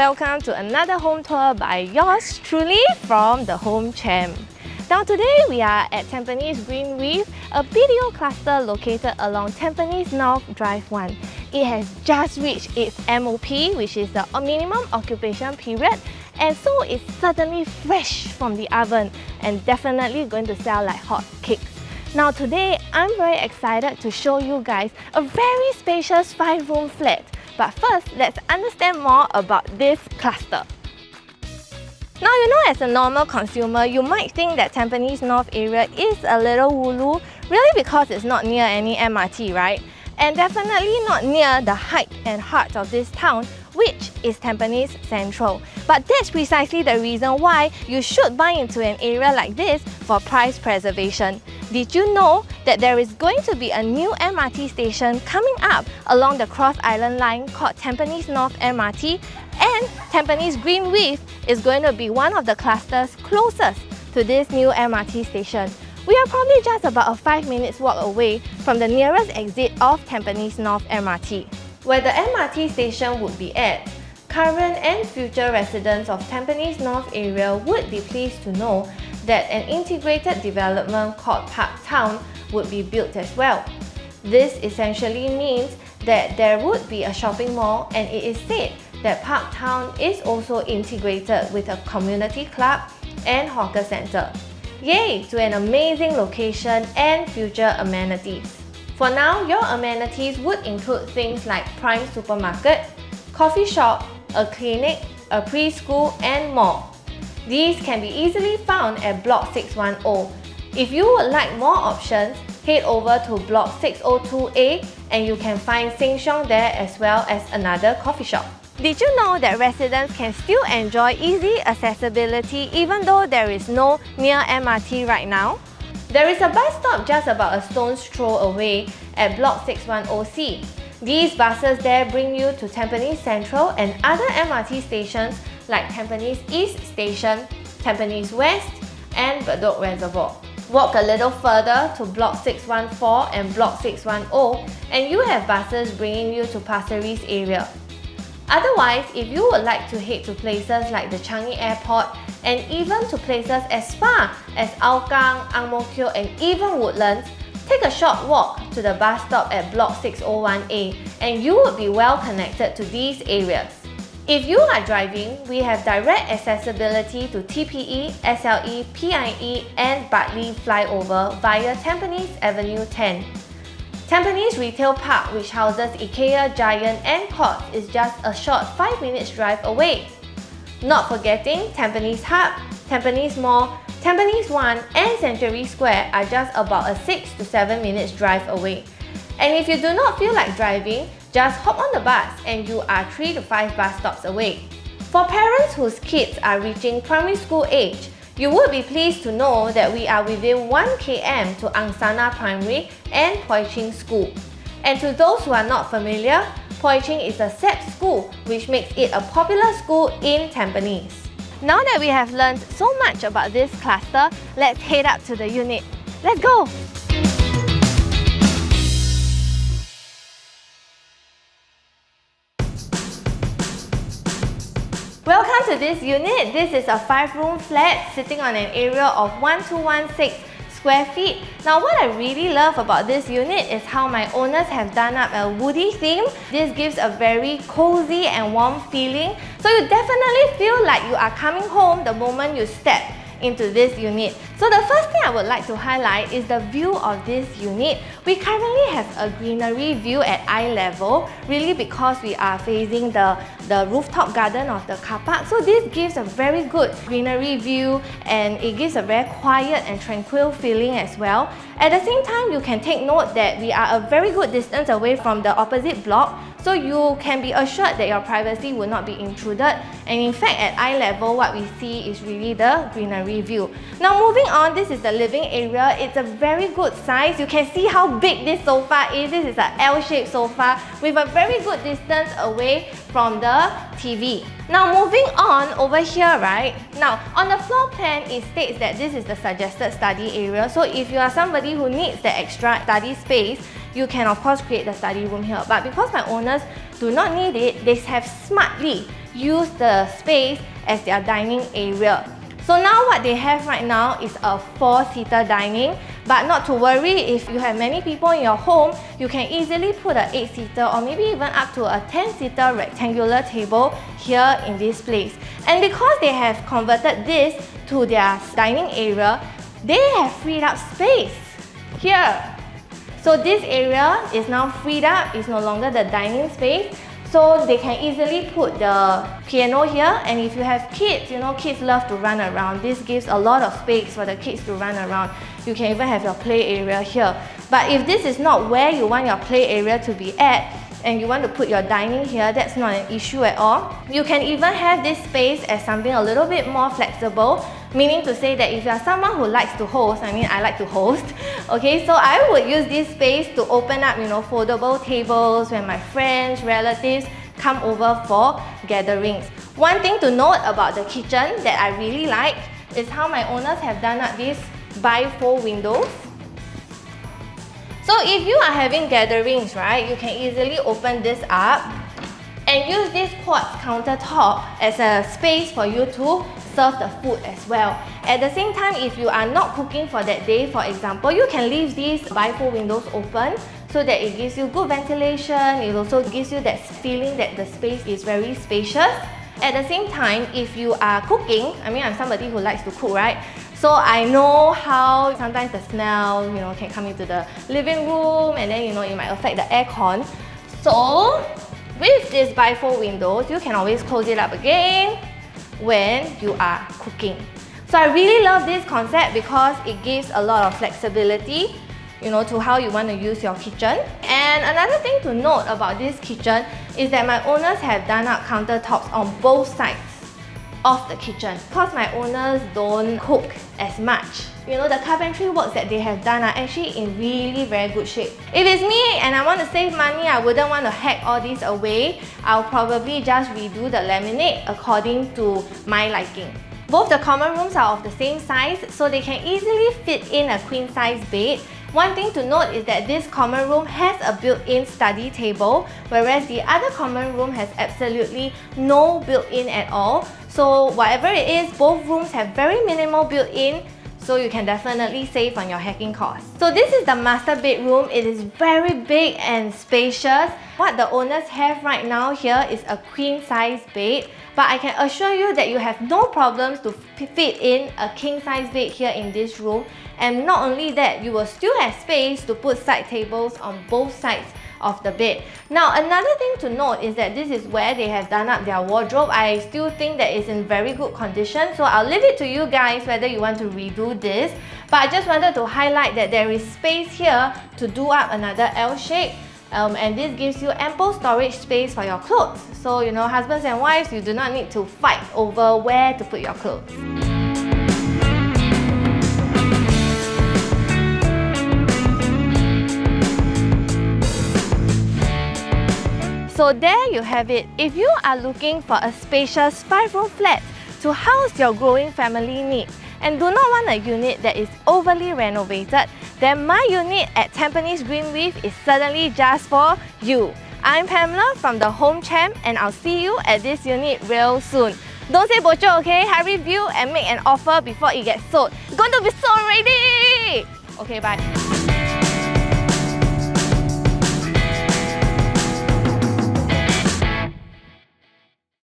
welcome to another home tour by yours truly from the Home Champ. Now today we are at Tampines Green Reef, a BTO cluster located along Tampines North Drive 1. It has just reached its MOP, which is the minimum occupation period, and so it's certainly fresh from the oven and definitely going to sell like hot cakes. Now today I'm very excited to show you guys a very spacious 5-room flat. But first, let's understand more about this cluster. Now, you know, as a normal consumer, you might think that Tampines North area is a little woo-loo, really because it's not near any MRT, right? And definitely not near the height and heart of this town, which is Tampines Central. But that's precisely the reason why you should buy into an area like this for price preservation. Did you know that there is going to be a new MRT station coming up along the Cross Island line called Tampines North MRT, and Tampines Green Reef is going to be one of the clusters closest to this new MRT station. We are probably just about a 5 minutes walk away from the nearest exit of Tampines North MRT. Where the MRT station would be at, current and future residents of Tampines North area would be pleased to know that an integrated development called Parktown would be built as well. This essentially means that there would be a shopping mall, and it is said that Parktown is also integrated with a community club and hawker centre. Yay to an amazing location and future amenities. For now, your amenities would include things like Prime Supermarket, coffee shop, a clinic, a preschool and more. These can be easily found at Block 610. If you would like more options, head over to Block 602A and you can find Sheng Siong there as well as another coffee shop. Did you know that residents can still enjoy easy accessibility even though there is no near MRT right now? There is a bus stop just about a stone's throw away at Block 610C. These buses there bring you to Tampines Central and other MRT stations like Tampines East Station, Tampines West and Bedok Reservoir. Walk a little further to Block 614 and Block 610 and you have buses bringing you to Pasir Ris area. Otherwise, if you would like to head to places like the Changi Airport and even to places as far as Hougang, Ang Mo Kio and even Woodlands, take a short walk to the bus stop at Block 601A and you would be well connected to these areas. If you are driving, we have direct accessibility to TPE, SLE, PIE and Bartley flyover via Tampines Avenue 10. Tampines Retail Park, which houses IKEA, Giant and Courts, is just a short 5 minutes drive away. Not forgetting Tampines Hub, Tampines Mall, Tampines 1 and Century Square are just about a 6 to 7 minutes drive away. And if you do not feel like driving, just hop on the bus and you are 3 to 5 bus stops away. For parents whose kids are reaching primary school age, you would be pleased to know that we are within 1 km to Angsana Primary and Poi Ching School. And to those who are not familiar, Poi Ching is a SEP school which makes it a popular school in Tampines. Now that we have learned so much about this cluster, let's head up to the unit. Let's go! Welcome to this unit. This is a 5-room flat sitting on an area of 1216 square feet. Now what I really love about this unit is how my owners have done up a woody theme. This gives a very cozy and warm feeling. So you definitely feel like you are coming home the moment you step into this unit. So the first thing I would like to highlight is the view of this unit. We currently have a greenery view at eye level, really because we are facing the rooftop garden of the car park. So this gives a very good greenery view and it gives a very quiet and tranquil feeling as well. At the same time, you can take note that we are a very good distance away from the opposite block, so you can be assured that your privacy will not be intruded. And in fact, at eye level, what we see is really the greenery view. Now moving on, this is the living area. It's a very good size. You can see how big this sofa is. This is an L-shaped sofa with a very good distance away from the TV. Now moving on over here, right? Now on the floor plan, it states that this is the suggested study area. So if you are somebody who needs the extra study space, you can of course create the study room here. But because my owners do not need it, they have smartly use the space as their dining area. So now what they have right now is a 4-seater dining, but not to worry, if you have many people in your home, you can easily put an 8-seater or maybe even up to a 10-seater rectangular table here in this place. And because they have converted this to their dining area, they have freed up space here. So this area is now freed up, it's no longer the dining space. So they can easily put the piano here, and if you have kids, you know, kids love to run around. This gives a lot of space for the kids to run around. You can even have your play area here. But if this is not where you want your play area to be at, and you want to put your dining here, that's not an issue at all. You can even have this space as something a little bit more flexible, meaning to say that if you are someone who likes to host, I mean I like to host, okay, so I would use this space to open up, you know, foldable tables when my friends, relatives come over for gatherings. One thing to note about the kitchen that I really like is how my owners have done up these bifold windows. So if you are having gatherings, right, you can easily open this up and use this quartz countertop as a space for you to serve the food as well. At the same time, if you are not cooking for that day, for example, you can leave these bifold windows open so that it gives you good ventilation. It also gives you that feeling that the space is very spacious. At the same time, if you are cooking, I mean, I'm somebody who likes to cook, right? So I know how sometimes the smell, you know, can come into the living room, and then, you know, it might affect the aircon. So with these bifold windows, you can always close it up again when you are cooking. So I really love this concept because it gives a lot of flexibility, you know, to how you want to use your kitchen. And another thing to note about this kitchen is that my owners have done up countertops on both sides of the kitchen. Because my owners don't cook as much, you know, the carpentry works that they have done are actually in really very good shape. If it's me and I want to save money, I wouldn't want to hack all these away. I'll probably just redo the laminate according to my liking. Both the common rooms are of the same size, so they can easily fit in a queen size bed. One thing to note is that this common room has a built-in study table, whereas the other common room has absolutely no built-in at all. So whatever it is, both rooms have very minimal built-in, so you can definitely save on your hacking costs. So this is the master bedroom. It is very big and spacious. What the owners have right now here is a queen size bed, but I can assure you that you have no problems to fit in a king size bed here in this room. And not only that, you will still have space to put side tables on both sides of the bed. Now, another thing to note is that this is where they have done up their wardrobe. I still think that it's in very good condition, so I'll leave it to you guys whether you want to redo this. But I just wanted to highlight that there is space here to do up another L shape. And this gives you ample storage space for your clothes. So, you know, husbands and wives, you do not need to fight over where to put your clothes. So there you have it. If you are looking for a spacious 5-room flat to house your growing family needs and do not want a unit that is overly renovated, then my unit at Tampines Greenleaf is certainly just for you. I'm Pamela from the Home Champ, and I'll see you at this unit real soon. Don't say bocho, okay? Hurry view and make an offer before it gets sold. It's going to be sold already! Okay, bye.